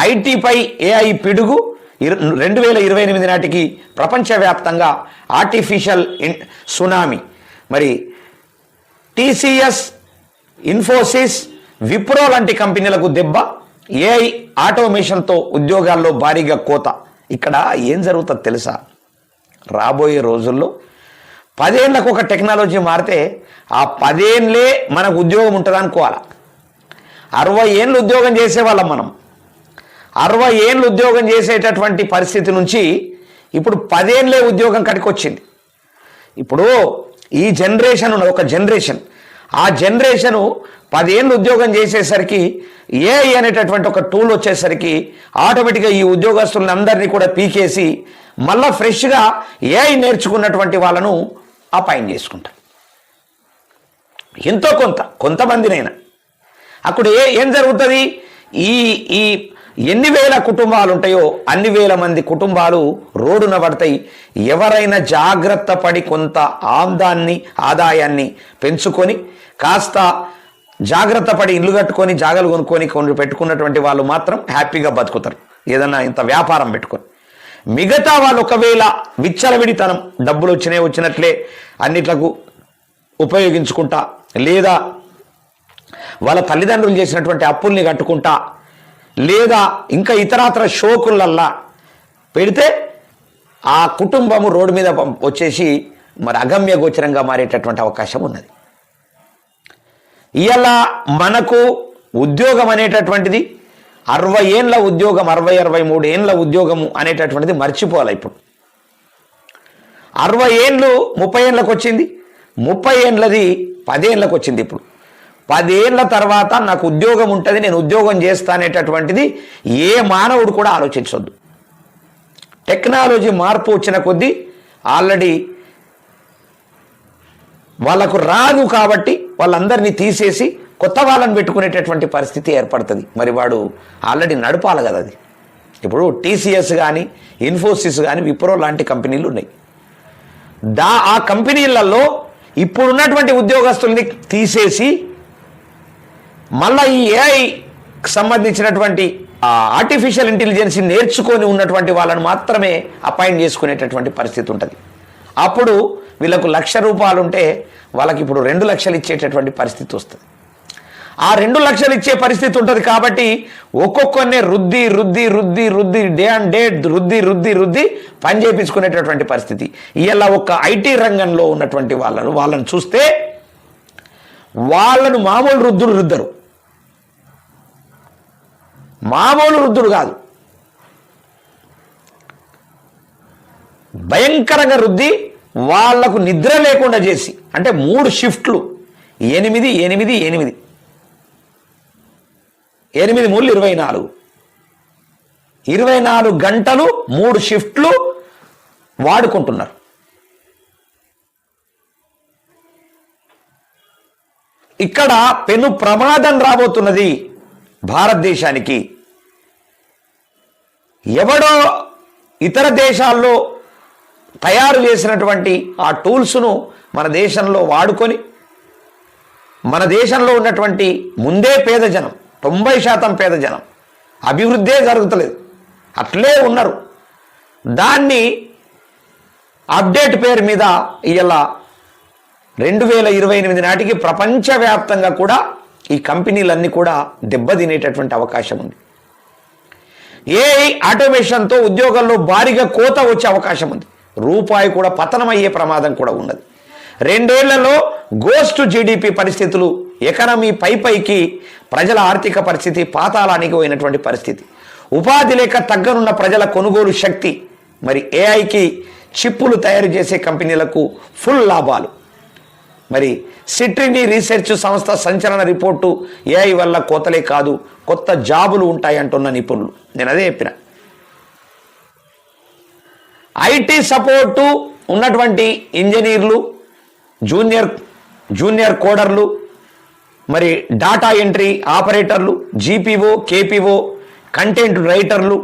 ఐటీపై AI పిడుగు 2028 నాటికి ప్రపంచవ్యాప్తంగా ఆర్టిఫిషియల్ సునామీ. మరి టీసీఎస్, ఇన్ఫోసిస్, విప్రో లాంటి కంపెనీలకు దెబ్బ. ఏఐ ఆటోమేషన్తో ఉద్యోగాల్లో భారీగా కోత. ఇక్కడ ఏం జరుగుతుందో తెలుసా? రాబోయే రోజుల్లో 10 ఏళ్ళకు ఒక టెక్నాలజీ మారితే ఆ 10 ఏళ్ళే మనకు ఉద్యోగం ఉంటుంది అనుకోవాలి. 60 ఏళ్ళు ఉద్యోగం చేసేవాళ్ళం మనం. 60 ఏళ్ళు ఉద్యోగం చేసేటటువంటి పరిస్థితి నుంచి ఇప్పుడు 10 ఏళ్ళే ఉద్యోగం కడికి వచ్చింది. ఇప్పుడు ఈ జనరేషన్ ఉన్నది, ఒక జనరేషన్. ఆ జనరేషను 10 ఏళ్ళు ఉద్యోగం చేసేసరికి ఏఐ అనేటటువంటి ఒక టూల్ వచ్చేసరికి ఆటోమేటిక్గా ఈ ఉద్యోగస్తులను అందరినీ కూడా పీకేసి మళ్ళా ఫ్రెష్గా ఏఐ నేర్చుకున్నటువంటి వాళ్ళను అపాయింట్ చేసుకుంటారు. ఎంతో కొంతమందినైనా అప్పుడు ఏం జరుగుతుంది? ఈ ఎన్ని వేల కుటుంబాలు ఉంటాయో అన్ని వేల మంది కుటుంబాలు రోడ్డున పడతాయి. ఎవరైనా జాగ్రత్త పడి కొంత ఆదాయాన్ని పెంచుకొని కాస్త జాగ్రత్త పడి ఇల్లు కట్టుకొని జాగలు కొనుక్కొని పెట్టుకున్నటువంటి వాళ్ళు మాత్రం హ్యాపీగా బతుకుతారు, ఏదన్నా ఇంత వ్యాపారం పెట్టుకొని. మిగతా వాళ్ళు ఒకవేళ విచ్చలవిడితనం, డబ్బులు వచ్చినట్లే అన్నిట్లకు ఉపయోగించుకుంటా, లేదా వాళ్ళ తల్లిదండ్రులు చేసినటువంటి అప్పుల్ని కట్టుకుంటా, లేదా ఇంకా ఇతరాతర షోకులల్లా పెడితే ఆ కుటుంబము రోడ్డు మీద వచ్చేసి మరి అగమ్య గోచరంగా మారేటటువంటి అవకాశం ఉన్నది. ఇవాళ మనకు ఉద్యోగం అనేటటువంటిది 60 ఏళ్ళ ఉద్యోగం, 63 ఏళ్ళ ఉద్యోగము అనేటటువంటిది మర్చిపోవాలి. ఇప్పుడు 60 ఏళ్ళు 30 ఏళ్ళకు వచ్చింది, 30 ఏళ్ళది 10 ఏళ్ళకు వచ్చింది. ఇప్పుడు 10 ఏళ్ళ తర్వాత నాకు ఉద్యోగం ఉంటుంది, నేను ఉద్యోగం చేస్తా అనేటటువంటిది ఏ మానవుడు కూడా ఆలోచించొద్దు. టెక్నాలజీ మార్పు వచ్చిన కొద్దీ ఆల్రెడీ వాళ్ళకు రాదు కాబట్టి వాళ్ళందరినీ తీసేసి కొత్త వాళ్ళని పెట్టుకునేటటువంటి పరిస్థితి ఏర్పడుతుంది. మరి వాడు ఆల్రెడీ నడపాలి కదా అది. ఇప్పుడు టీసీఎస్ కానీ, ఇన్ఫోసిస్ కానీ, విప్రో లాంటి కంపెనీలు ఉన్నాయి. ఆ కంపెనీలలో ఇప్పుడున్నటువంటి ఉద్యోగస్తుల్ని తీసేసి మళ్ళీ ఈ ఏఐ సంబంధించినటువంటి ఆర్టిఫిషియల్ ఇంటెలిజెన్స్ నేర్చుకొని ఉన్నటువంటి వాళ్ళని మాత్రమే అపాయింట్ చేసుకునేటటువంటి పరిస్థితి ఉంటుంది. అప్పుడు వీళ్ళకు ₹1,00,000 ఉంటే వాళ్ళకి ఇప్పుడు 2 లక్షలు ఇచ్చేటటువంటి పరిస్థితి వస్తుంది. ఆ 2 లక్షలు ఇచ్చే పరిస్థితి ఉంటుంది కాబట్టి ఒక్కొక్కరినే రుద్ది డే అండ్ డే రుద్ది పని చేయించుకునేటటువంటి పరిస్థితి. ఇలా ఒక ఐటీ రంగంలో ఉన్నటువంటి వాళ్ళను చూస్తే వాళ్ళను మామూలు రుద్దరు, మామూలు రుద్దుడు కాదు, భయంకరంగా రుద్ది వాళ్లకు నిద్ర లేకుండా చేసి, అంటే 3 షిఫ్ట్లు 8 3 24 గంటలు 3 షిఫ్ట్లు వాడుకుంటున్నారు. ఇక్కడ పెను ప్రమాదం రాబోతున్నది భారతదేశానికి. ఎవడో ఇతర దేశాల్లో తయారు చేసినటువంటి ఆ టూల్స్ను మన దేశంలో వాడుకొని, మన దేశంలో ఉన్నటువంటి ముందే పేద జనం, 90% పేద జనం, అభివృద్ధే జరుగుతలేదు, అట్లే ఉన్నారు. దాన్ని అప్డేట్ పేరు మీద ఇలా 2028 నాటికి ప్రపంచవ్యాప్తంగా కూడా ఈ కంపెనీలన్నీ కూడా దెబ్బతినేటటువంటి అవకాశం ఉంది. ఏఐ ఆటోమేషన్తో ఉద్యోగాల్లో భారీగా కోత వచ్చే అవకాశం ఉంది. రూపాయి కూడా పతనమయ్యే ప్రమాదం కూడా ఉన్నది. 2 ఏళ్లలో గోస్ట్ జీడిపి పరిస్థితులు, ఎకనమీ పైకి, ప్రజల ఆర్థిక పరిస్థితి పాతాళానికి పోయినటువంటి పరిస్థితి, ఉపాధి లేక తగ్గనున్న ప్రజల కొనుగోలు శక్తి, మరి ఏఐకి చిప్పులు తయారు చేసే కంపెనీలకు ఫుల్ లాభాలు. మరి సిట్రినీ రీసెర్చ్ సంస్థ సంచలన రిపోర్టు, ఏఐ వల్ల కోతలే కాదు కొత్త జాబులు ఉంటాయి అంటున్న నిపుణులు. నేను అదే చెప్పిన. ఐటీ సపోర్టు ఉన్నటువంటి ఇంజనీర్లు, జూనియర్ కోడర్లు, మరి డాటా ఎంట్రీ ఆపరేటర్లు, జీపీఓ, కేపీఓ, కంటెంట్ రైటర్లు,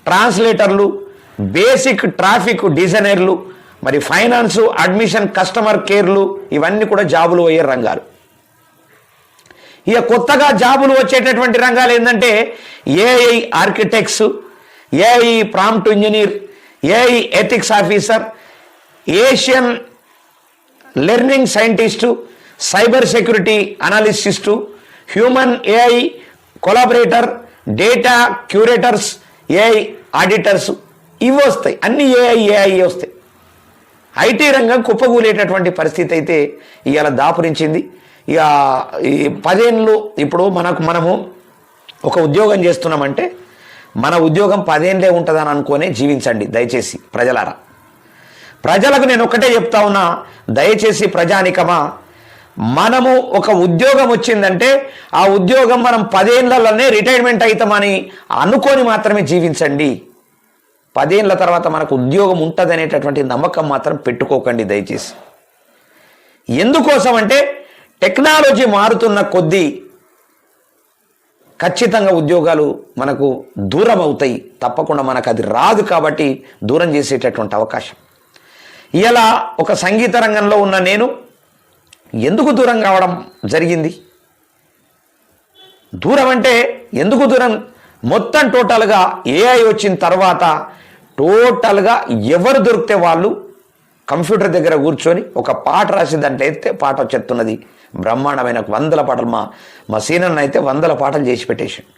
ట్రాన్స్లేటర్లు, బేసిక్ ట్రాఫిక్ డిజైనర్లు, మరి ఫైనాన్సు, అడ్మిషన్, కస్టమర్ కేర్లు, ఇవన్నీ కూడా జాబులు అయ్యే రంగాలు. ఇక కొత్తగా జాబులు వచ్చేటటువంటి రంగాలు ఏంటంటే AI architects, AI prompt engineer, AI ethics officer, Asian learning scientist, cyber security analyst, human AI collaborator, data curators, AI auditors, ఇవి వస్తాయి. అన్ని ఏఐ వస్తాయి. ఐటీ రంగం కుప్పగూలేటటువంటి పరిస్థితి అయితే ఇవాళ దాపురించింది. ఇక ఈ 10 ఏళ్ళు ఇప్పుడు మనము ఒక ఉద్యోగం చేస్తున్నామంటే మన ఉద్యోగం 10 ఏళ్ళే ఉంటుందని అనుకునే జీవించండి దయచేసి ప్రజలారా. ప్రజలకు నేను ఒక్కటే చెప్తా ఉన్నా, దయచేసి ప్రజానికమా, మనము ఒక ఉద్యోగం వచ్చిందంటే ఆ ఉద్యోగం మనం 10 ఏళ్లలోనే రిటైర్మెంట్ అవుతామని అనుకొని మాత్రమే జీవించండి. 10 ఏళ్ల తర్వాత మనకు ఉద్యోగం ఉంటుంది అనేటటువంటి నమ్మకం మాత్రం పెట్టుకోకండి దయచేసి. ఎందుకోసం అంటే టెక్నాలజీ మారుతున్న కొద్దీ ఖచ్చితంగా ఉద్యోగాలు మనకు దూరం అవుతాయి. తప్పకుండా మనకు అది రాదు కాబట్టి దూరం చేసేటటువంటి అవకాశం. ఇలా ఒక సంగీత రంగంలో ఉన్న నేను ఎందుకు దూరం కావడం జరిగింది? దూరం అంటే ఎందుకు దూరం? మొత్తం టోటల్గా ఏఐ వచ్చిన తర్వాత టోటల్గా ఎవరు దొరికితే వాళ్ళు కంప్యూటర్ దగ్గర కూర్చొని ఒక పాట రాసి దాంట్లో ఎత్తే పాట వచ్చేస్తున్నది. బ్రహ్మాండమైన 100 పాటలు. మా సీనన్న అయితే 100 పాటలు చేసి పెట్టేసిండు.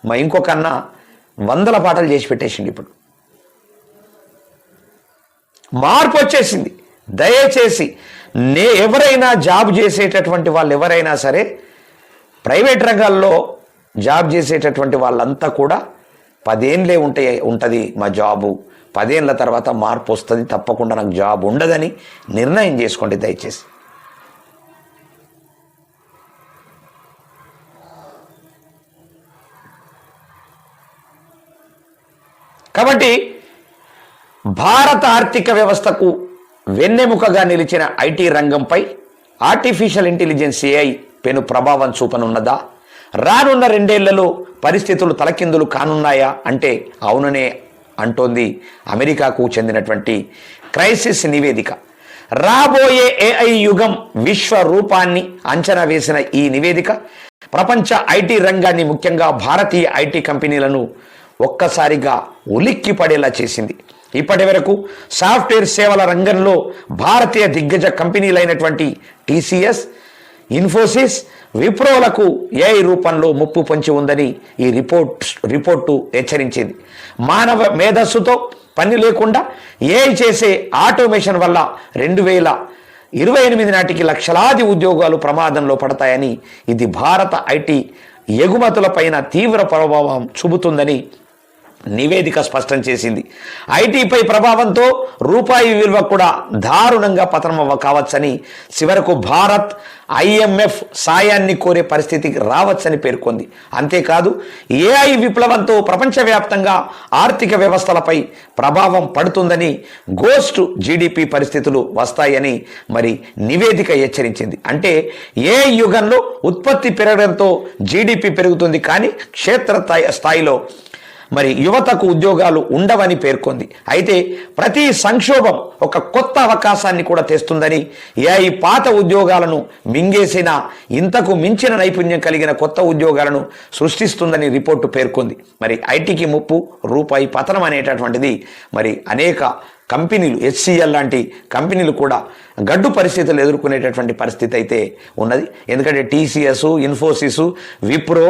మా ఇంకొక అన్న 100 పాటలు చేసి పెట్టేసిండు. ఇప్పుడు మార్పు వచ్చేసింది. దయచేసి ఎవరైనా జాబ్ చేసేటటువంటి వాళ్ళు ఎవరైనా సరే, ప్రైవేట్ రంగాల్లో జాబ్ చేసేటటువంటి వాళ్ళంతా కూడా 10 ఏళ్ళే ఉంటుంది మా జాబు, 10 ఏళ్ళ తర్వాత మార్పు వస్తుంది, తప్పకుండా నాకు జాబ్ ఉండదని నిర్ణయం చేసుకోండి దయచేసి. కాబట్టి భారత ఆర్థిక వ్యవస్థకు వెన్నెముకగా నిలిచిన ఐటీ రంగంపై ఆర్టిఫిషియల్ ఇంటెలిజెన్స్ ఏఐ పెను ప్రభావం చూపనున్నదా? రానున్న 2 ఏళ్లలో పరిస్థితులు తలకిందులు కానున్నాయా అంటే అవుననే అంటోంది అమెరికాకు చెందినటువంటి క్రైసిస్ నివేదిక. రాబోయే ఏఐ యుగం విశ్వరూపాన్ని అంచనా వేసిన ఈ నివేదిక ప్రపంచ ఐటీ రంగాన్ని, ముఖ్యంగా భారతీయ ఐటీ కంపెనీలను ఒక్కసారిగా ఉలిక్కి పడేలా చేసింది. ఇప్పటి వరకు సాఫ్ట్వేర్ సేవల రంగంలో భారతీయ దిగ్గజ కంపెనీలైనటువంటి టీసీఎస్, ఇన్ఫోసిస్, విప్రోలకు ఏఐ రూపంలో ముప్పు పొంచి ఉందని ఈ రిపోర్టు హెచ్చరించింది. మానవ మేధస్సుతో పని లేకుండా ఏఐ చేసే ఆటోమేషన్ వల్ల 2028 నాటికి లక్షలాది ఉద్యోగాలు ప్రమాదంలో పడతాయని, ఇది భారత ఐటీ ఎగుమతులపైన తీవ్ర ప్రభావం చూపుతుందని నివేదిక స్పష్టం చేసింది. ఐటీపై ప్రభావంతో రూపాయి విలువ కూడా దారుణంగా పతనం కావచ్చని, చివరకు భారత్ ఐఎంఎఫ్ సాయాన్ని కోరే పరిస్థితికి రావచ్చని పేర్కొంది. అంతేకాదు ఏఐ విప్లవంతో ప్రపంచవ్యాప్తంగా ఆర్థిక వ్యవస్థలపై ప్రభావం పడుతుందని, గోస్ట్ జీడిపి పరిస్థితులు వస్తాయని మరి నివేదిక హెచ్చరించింది. అంటే ఏఐ యుగంలో ఉత్పత్తి పెరగడంతో జీడిపి పెరుగుతుంది, కానీ క్షేత్ర స్థాయిలో మరి యువతకు ఉద్యోగాలు ఉండవని పేర్కొంది. అయితే ప్రతి సంక్షోభం ఒక కొత్త అవకాశాన్ని కూడా తెస్తుందని, ఏఐ పాత ఉద్యోగాలను మింగేసిన ఇంతకు మించిన నైపుణ్యం కలిగిన కొత్త ఉద్యోగాలను సృష్టిస్తుందని రిపోర్టు పేర్కొంది. మరి ఐటీకి ముప్పు, రూపాయి పతనం అనేటటువంటిది మరి అనేక కంపెనీలు, హెచ్సిఎల్ లాంటి కంపెనీలు కూడా గడ్డు పరిస్థితులు ఎదుర్కొనేటటువంటి పరిస్థితి అయితే ఉన్నది. ఎందుకంటే టీసీఎస్, ఇన్ఫోసిస్, విప్రో,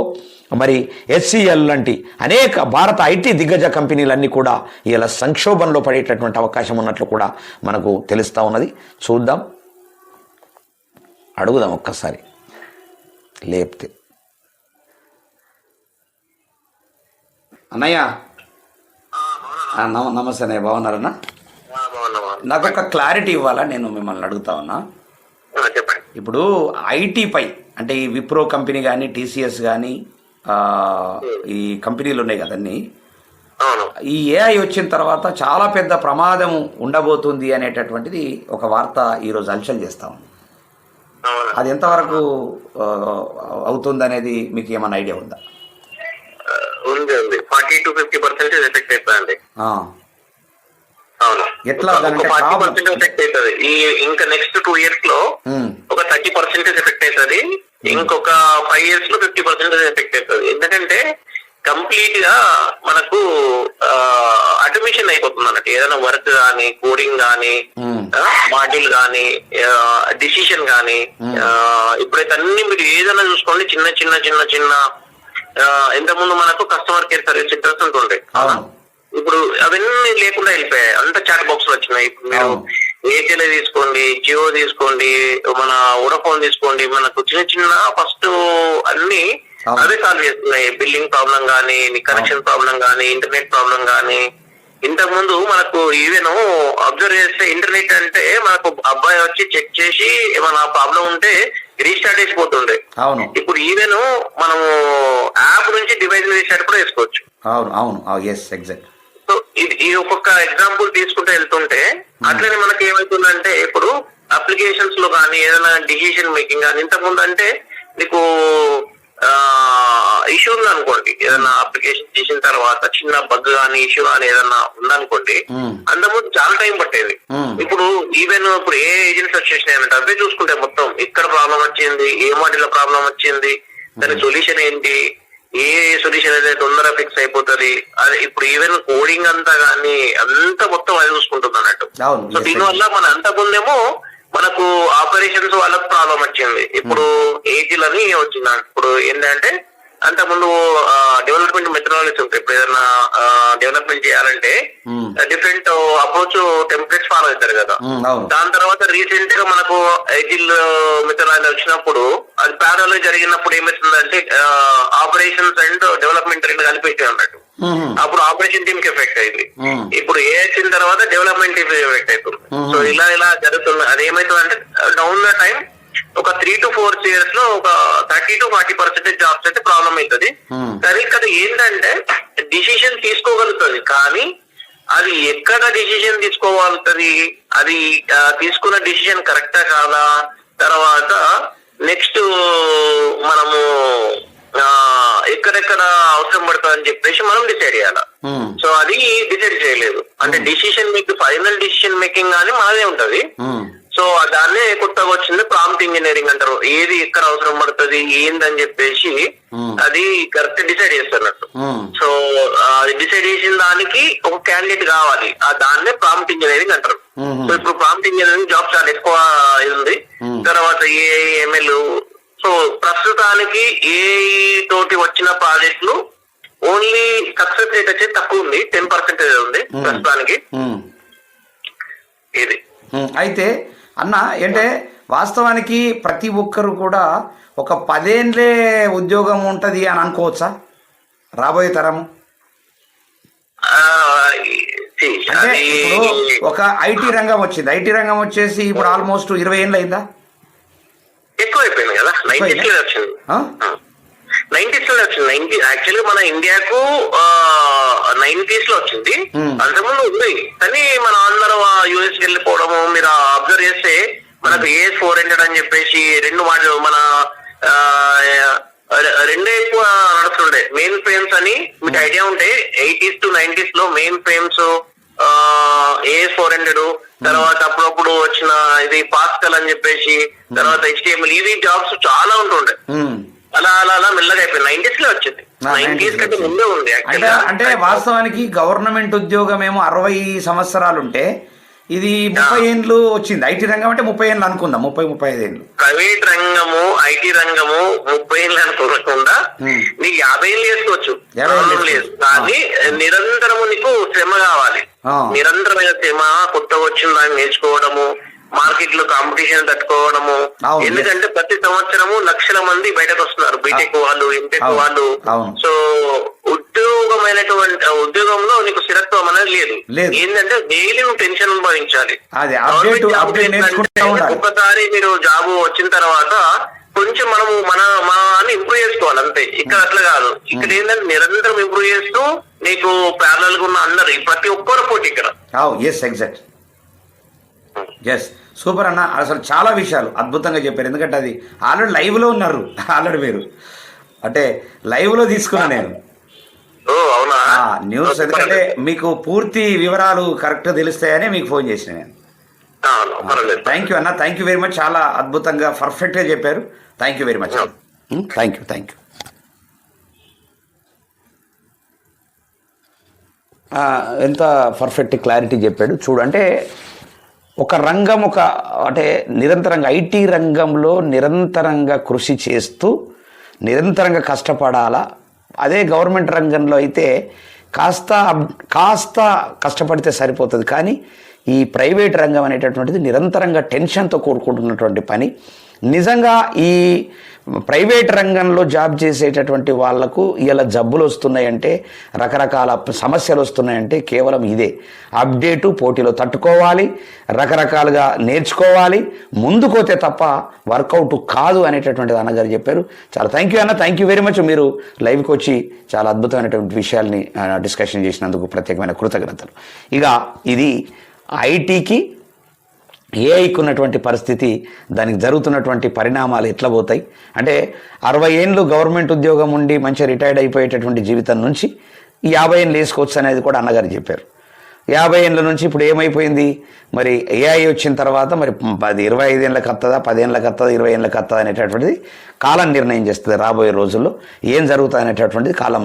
మరి హెచ్సిఎల్ లాంటి అనేక భారత ఐటీ దిగ్గజ కంపెనీలన్నీ కూడా ఇలా సంక్షోభంలో పడేటటువంటి అవకాశం ఉన్నట్లు కూడా మనకు తెలుస్తూ ఉన్నది. చూద్దాం, అడుగుదాం ఒక్కసారి లేపితే. అన్నయ్య నమస్తే అన్నయ్య, బాగున్నారన్నా? నాకు ఒక క్లారిటీ ఇవ్వాలా, నేను మిమ్మల్ని అడుగుతా ఉన్నా. ఇప్పుడు ఐటీపై అంటే ఈ విప్రో కంపెనీ కానీ, టీసీఎస్ కానీ, ఈ కంపెనీలు ఉన్నాయి కదన్నీ, ఈ ఏఐ వచ్చిన తర్వాత చాలా పెద్ద ప్రమాదం ఉండబోతుంది అనేటటువంటిది ఒక వార్త ఈరోజు హల్చల్ చేస్తా ఉంది. అది ఎంతవరకు అవుతుంది అనేది మీకు ఏమైనా ఐడియా ఉందా? ఉంది 40 to 50% ఎఫెక్ట్ అవుతుంది. ఎట్లా 40% ఎఫెక్ట్ అవుతుంది. ఈ ఇంకా నెక్స్ట్ 2 years లో ఒక 30% ఎఫెక్ట్ అవుతుంది, ఇంకొక 5 years లో 50% ఎఫెక్ట్ అవుతుంది. ఎందుకంటే కంప్లీట్ గా మనకు ఆటోమేషన్ అయిపోతుంది అన్నట్టు. ఏదైనా వర్క్ కానీ, కోడింగ్ కానీ, మాడ్యూల్ కానీ, డిసిషన్ కానీ, ఇప్పుడైతే అన్ని మీరు ఏదైనా చూసుకోండి, చిన్న చిన్న చిన్న చిన్న ఇంతకుముందు మనకు కస్టమర్ కేర్ సర్వీస్ సెంటర్స్ ఉంటుండే, ఇప్పుడు అవన్నీ లేకుండా వెళ్ళిపోయాయి, అంత చాట్ బాక్స్ వచ్చినాయి. ఇప్పుడు మీరు ఎయిర్టెల్ తీసుకోండి, జియో తీసుకోండి, మన వోడాఫోన్ తీసుకోండి, మనకు చిన్న చిన్న ఫస్ట్ అన్ని అవే సాల్వ్ చేస్తున్నాయి. బిల్లింగ్ ప్రాబ్లం కానీ, కనెక్షన్ ప్రాబ్లం కానీ, ఇంటర్నెట్ ప్రాబ్లం కానీ. ఇంతకు ముందు మనకు ఈవెన్ అబ్జర్వ్ చేస్తే ఇంటర్నెట్ అంటే మనకు అబ్బాయి వచ్చి చెక్ చేసి ఏమైనా ప్రాబ్లం ఉంటే రీస్టార్ట్ చేసిపోతుండే. ఇప్పుడు ఈవెన్ మనము యాప్ నుంచి డివైస్ రీస్టార్ట్ కూడా చేసుకోవచ్చు. సో ఇది ఒక్కొక్క ఎగ్జాంపుల్ తీసుకుంటూ వెళ్తుంటే అట్లనే మనకి ఏమవుతుందంటే, ఇప్పుడు అప్లికేషన్స్ లో కానీ ఏదైనా డిసిషన్ మేకింగ్ కానీ, ఇంతకుముందు అంటే నీకు ఇష్యూ ఉందనుకోండి, ఏదైనా అప్లికేషన్ చేసిన తర్వాత చిన్న బగ్ కానీ ఇష్యూ కానీ ఏదైనా ఉందనుకోండి, అంతకుముందు చాలా టైం పట్టేది. ఇప్పుడు ఈవెన్ ఇప్పుడు ఏ ఏజెన్సీ వచ్చేసినాయంటే అవే చూసుకుంటే మొత్తం ఎక్కడ ప్రాబ్లం వచ్చింది, ఏ మోడల్ లో ప్రాబ్లం వచ్చింది, దాని సొల్యూషన్ ఏంటి, ఏ సొల్యూషన్ అయితే తొందరగా ఫిక్స్ అయిపోతుంది. అది ఇప్పుడు ఈవెన్ కోడింగ్ అంతా కానీ అంతా మొత్తం అది చూసుకుంటుంది అన్నట్టు. సో దీనివల్ల మన అంతకుముందేమో మనకు ఆపరేషన్స్ వాళ్ళకు ప్రాబ్లం వచ్చింది, ఇప్పుడు ఏజిల్ అని వచ్చింది. ఇప్పుడు ఏంటంటే అంతకుముందు డెవలప్మెంట్ మెథడాలజీస్ ఉంటాయి. ఇప్పుడు ఏదైనా డెవలప్మెంట్ చేయాలంటే డిఫరెంట్ అప్రోచ్ టెంప్లెట్స్ ఫాలో అవుతారు కదా. దాని తర్వాత రీసెంట్ గా మనకు ఏజిల్ మెథడాలజీ వచ్చినప్పుడు అది ప్యారల్ జరిగినప్పుడు ఏమవుతుందంటే ఆపరేషన్స్ అండ్ డెవలప్మెంట్ రెండు కలిపేసి అన్నట్టు. అప్పుడు ఆపరేషన్ టీమ్ కి ఎఫెక్ట్ అయింది. ఇప్పుడు ఏ వచ్చిన తర్వాత డెవలప్మెంట్ టీమ్ ఎఫెక్ట్ అవుతుంది. సో ఇలా జరుగుతుంది. అది ఏమైతుందంటే డౌన్ ద టైం ఒక 3 to 4 years లో ఒక 30 to 40% జాబ్స్ అయితే ప్రాబ్లం అవుతుంది. కానీ ఇక్కడ ఏంటంటే డిసిషన్ తీసుకోగలుగుతుంది, కానీ అది ఎక్కడ డిసిషన్ తీసుకోగలుగుతుంది, అది తీసుకున్న డిసిషన్ కరెక్టా కాదా, తర్వాత నెక్స్ట్ మనము ఎక్కడెక్కడ అవసరం పడుతుంది అని చెప్పేసి మనం డిసైడ్ చేయాలి. సో అది డిసైడ్ చేయలేదు అంటే decision making, final decision making కానీ మాదే ఉంటది. సో దాన్నే కొత్తగా వచ్చింది ప్రాంప్ట్ ఇంజనీరింగ్ అంటారు. ఏది ఎక్కడ అవసరం పడుతుంది ఏందని చెప్పేసి అది కరెక్ట్ డిసైడ్ చేస్తున్నట్టు. సో అది డిసైడ్ చేసిన దానికి ఒక క్యాండిడేట్ కావాలి, దాన్నే ప్రాంప్ట్ ఇంజనీరింగ్ అంటారు. సో ఇప్పుడు ప్రాంప్ట్ ఇంజనీరింగ్ జాబ్ చాలా ఎక్కువ ఉంది. తర్వాత ఏఐఎంఎల్. సో ప్రస్తుతానికి ఏఐ తోటి వచ్చిన ప్రాజెక్టులు ఓన్లీ సక్సెస్ రేట్ వచ్చేది తక్కువ ఉంది, 10% ఉంది ప్రస్తుతానికి. ఇది అయితే అన్న అంటే వాస్తవానికి ప్రతి ఒక్కరు కూడా ఒక 10 ఏళ్ళే ఉద్యోగం ఉంటది అని అనుకోవచ్చా రాబోయే తరము? అంటే ఇప్పుడు ఒక ఐటీ రంగం వచ్చింది, ఐటీ రంగం వచ్చేసి ఇప్పుడు ఆల్మోస్ట్ 20 ఏళ్ళు అయిందా? ఎక్కువ అయిపోయింది కదా, 90s లో వచ్చింది. 90s లో వచ్చింది. యాక్చువల్గా మన ఇండియాకు 90s లో వచ్చింది, అంతకుముందు ఉంది. కానీ మన అందరం యూఎస్ కి వెళ్ళిపోవడము, మీరు అబ్జర్వ్ చేస్తే మనకు AS 400 అని చెప్పేసి రెండు మాటలు మన రెండే ఎక్కువ నడుస్తుండే. మెయిన్ ఫ్రేమ్స్ అని మీకు ఐడియా ఉంటే 80s to 90s లో మెయిన్ ఫ్రేమ్స్, AS 400, తర్వాత అప్పుడప్పుడు వచ్చిన ఇది పాస్కల్ అని చెప్పేసి, తర్వాత HTML, ఇవి జాబ్స్ చాలా ఉంటుండే. అలా అలా అలా మెల్లగా అయిపోయింది. 90s లో వచ్చింది, 90s కంటే ముందే ఉంది. అంటే వాస్తవానికి గవర్నమెంట్ ఉద్యోగం ఏమో 60 సంవత్సరాలు ఉంటే ఇది 30 ఏళ్ళు వచ్చింది. ఐటీ రంగం అంటే 30 ఏళ్ళు అనుకుందాం, 30-35 ఏళ్ళు. ప్రైవేట్ రంగము, ఐటీ రంగము 30 ఏళ్ళు అనుకోకుండా నీకు 50 ఏళ్ళు చేసుకోవచ్చు, లేదు. కానీ నిరంతరము నీకు శ్రమ కావాలి, నిరంతరమైన శ్రమ, కొత్తగా వచ్చిన దాన్ని నేర్చుకోవడము, మార్కెట్ లో కాంపిటీషన్ తట్టుకోవడము. ఎందుకంటే ప్రతి సంవత్సరము లక్షల మంది బయటకు వస్తున్నారు, బీటెక్ వాళ్ళు, ఎంటెక్ వాళ్ళు. సో ఉద్యోగంలో నీకు స్థిరత్వం అనేది లేదు. ఏంటంటే డైలీ నువ్వు టెన్షన్ అనుభవించాలి. ఒక్కసారి మీరు జాబ్ వచ్చిన తర్వాత కొంచెం మనము మన ఇంప్రూవ్ చేసుకోవాలి అంతే. ఇక్కడ అట్లా కాదు, ఇక్కడ ఏంటంటే నిరంతరం ఇంప్రూవ్ చేస్తూ నీకు ప్యారలల్ గా ఉన్న అందరు ప్రతి ఒక్కరు పోటీ ఇక్కడ. ఎస్, సూపర్ అన్న. అసలు చాలా విషయాలు అద్భుతంగా చెప్పారు. ఎందుకంటే అది ఆల్రెడీ లైవ్లో ఉన్నారు, ఆల్రెడీ మీరు అంటే లైవ్లో తీసుకున్నా నేను న్యూస్. ఎందుకంటే మీకు పూర్తి వివరాలు కరెక్ట్గా తెలుస్తాయని మీకు ఫోన్ చేసిన నేను. పర్వాలేదు. థ్యాంక్ యూ అన్న, థ్యాంక్ యూ వెరీ మచ్. చాలా అద్భుతంగా పర్ఫెక్ట్గా చెప్పారు. Thank you very much. Thank you, thank you. ఎంత పర్ఫెక్ట్ క్లారిటీ చెప్పాడు చూడు. అంటే ఒక రంగం, అంటే నిరంతరంగా ఐటీ రంగంలో నిరంతరంగా కృషి చేస్తూ నిరంతరంగా కష్టపడాలా. అదే గవర్నమెంట్ రంగంలో అయితే కాస్త కష్టపడితే సరిపోతుంది. కానీ ఈ ప్రైవేట్ రంగం అనేటటువంటిది నిరంతరంగా టెన్షన్తో కూడుకుంటున్నటువంటి పని. నిజంగా ఈ ప్రైవేట్ రంగంలో జాబ్ చేసేటటువంటి వాళ్లకు ఇలా జబ్బులు వస్తున్నాయంటే, రకరకాల సమస్యలు వస్తున్నాయంటే కేవలం ఇదే. అప్డేటు, పోటీలో తట్టుకోవాలి, రకరకాలుగా నేర్చుకోవాలి, ముందుకోతే తప్ప వర్కౌట్ కాదు అనేటటువంటిది అన్నగారు చెప్పారు. చాలా థ్యాంక్ యూ అన్న, థ్యాంక్ యూ వెరీ మచ్. మీరు లైవ్కి వచ్చి చాలా అద్భుతమైనటువంటి విషయాల్ని డిస్కషన్ చేసినందుకు ప్రత్యేకమైన కృతజ్ఞతలు. ఇక ఇది ఐటీకి ఏఐకి ఉన్నటువంటి పరిస్థితి, దానికి జరుగుతున్నటువంటి పరిణామాలు ఎట్లా పోతాయి అంటే 60 ఏళ్ళు గవర్నమెంట్ ఉద్యోగం ఉండి మంచిగా రిటైర్డ్ అయిపోయేటటువంటి జీవితం నుంచి 50 ఏళ్ళు వేసుకోవచ్చు అనేది కూడా అన్నగారు చెప్పారు. 50 ఏళ్ళ నుంచి ఇప్పుడు ఏమైపోయింది మరి, ఏఐ వచ్చిన తర్వాత మరి 25 ఏళ్ళకి వస్తుందా, 10 ఏళ్ళకి వస్తుందా, 20 ఏళ్ళకి వస్తుందా అనేటటువంటిది కాలం నిర్ణయం చేస్తుంది. రాబోయే రోజుల్లో ఏం జరుగుతుంది అనేటటువంటిది కాలం